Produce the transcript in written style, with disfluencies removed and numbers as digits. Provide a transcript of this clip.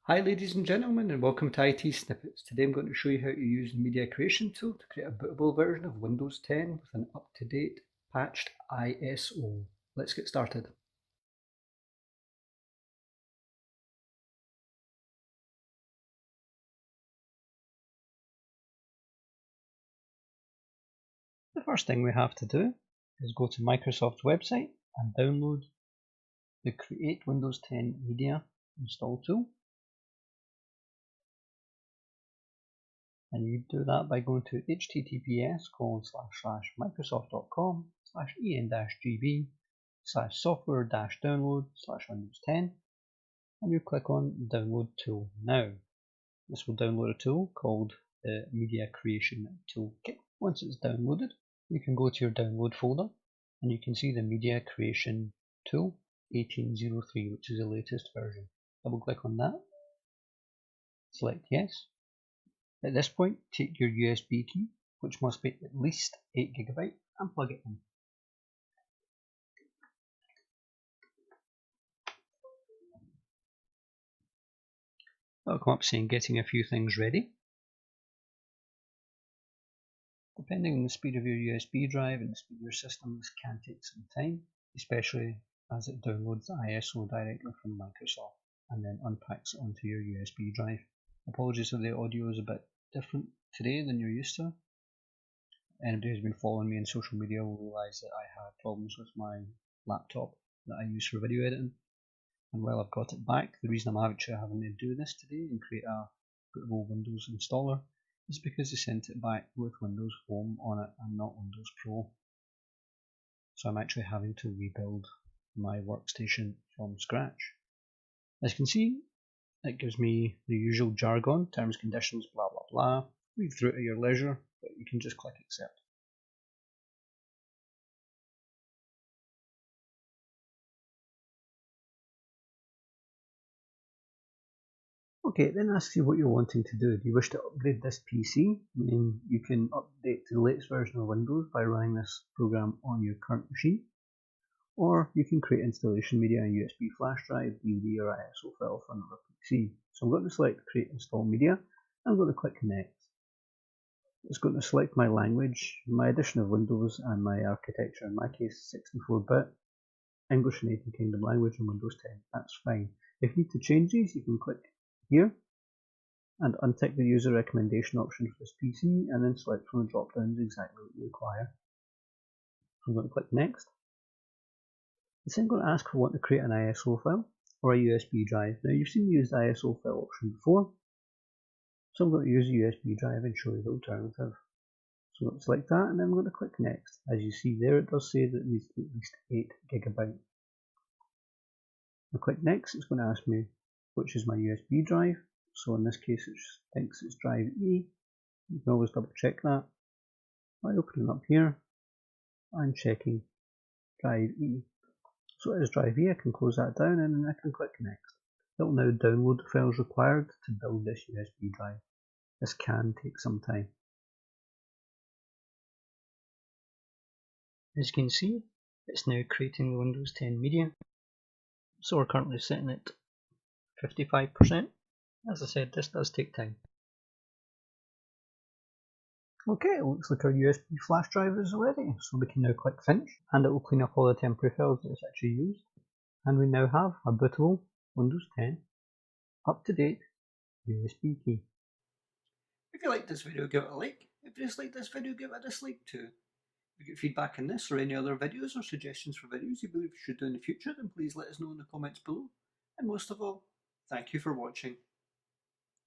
Hi ladies and gentlemen, and welcome to ITSnippets. Today I'm going to show you how to use the media creation tool to create a bootable version of Windows 10 with an up-to-date patched ISO. Let's get started. The first thing we have to do is go to Microsoft's website and download the Create Windows 10 Media Install tool. And you do that by going to https://microsoft.com/en-gb/software-download/Windows 10, and you click on Download Tool Now. This will download a tool called the Media Creation Toolkit. Once it's downloaded, you can go to your download folder and you can see the Media Creation Tool 1803, which is the latest version. Double click on that, select Yes. At this point, take your USB key, which must be at least 8 GB, and plug it in. That'll come up saying getting a few things ready. Depending on the speed of your USB drive and the speed of your system, this can take some time, especially as it downloads the ISO directly from Microsoft and then unpacks it onto your USB drive. Apologies if the audio is a bit different today than you're used to. Anybody who's been following me on social media will realise that I had problems with my laptop that I use for video editing. And while I've got it back, the reason I'm actually having to do this today and create a bootable Windows installer is because they sent it back with Windows Home on it and not Windows Pro. So I'm actually having to rebuild my workstation from scratch. As you can see, it gives me the usual jargon, terms, conditions, blah blah blah. Read through it at your leisure, but you can just click accept. Okay, it then asks you what you're wanting to do. Do you wish to upgrade this PC? Meaning you can update to the latest version of Windows by running this program on your current machine. Or you can create installation media on a USB flash drive, DVD or ISO file for another PC. So I'm going to select Create Install Media. I'm going to click Next. It's going to select my language, my edition of Windows and my architecture, in my case 64-bit, English and United Kingdom language and Windows 10. That's fine. If you need to change these, you can click here and untick the user recommendation option for this PC and then select from the drop downs exactly what you require. I'm going to click Next. It's then going to ask if I want to create an ISO file or a USB drive. Now you've seen me use the ISO file option before, so I'm going to use a USB drive and show you the alternative. So I'm going to select that and then I'm going to click Next. As you see there, it does say that it needs to be at least 8 GB. I click Next, it's going to ask me which is my USB drive. So in this case it thinks it's drive E. You can always double check that. By opening up here, I'm checking drive E. So it is drive E, I can close that down and then I can click Next. It will now download the files required to build this USB drive. This can take some time. As you can see, it's now creating the Windows 10 media. So we're currently sitting at 55%. As I said, this does take time. Okay, it looks like our USB flash drive is ready, so we can now click Finish, and it will clean up all the temporary files that it's actually used. And we now have a bootable Windows 10 up-to-date USB key. If you liked this video, give it a like. If you disliked this video, give it a dislike too. If you get feedback on this or any other videos or suggestions for videos you believe we should do in the future, then please let us know in the comments below. And most of all, thank you for watching.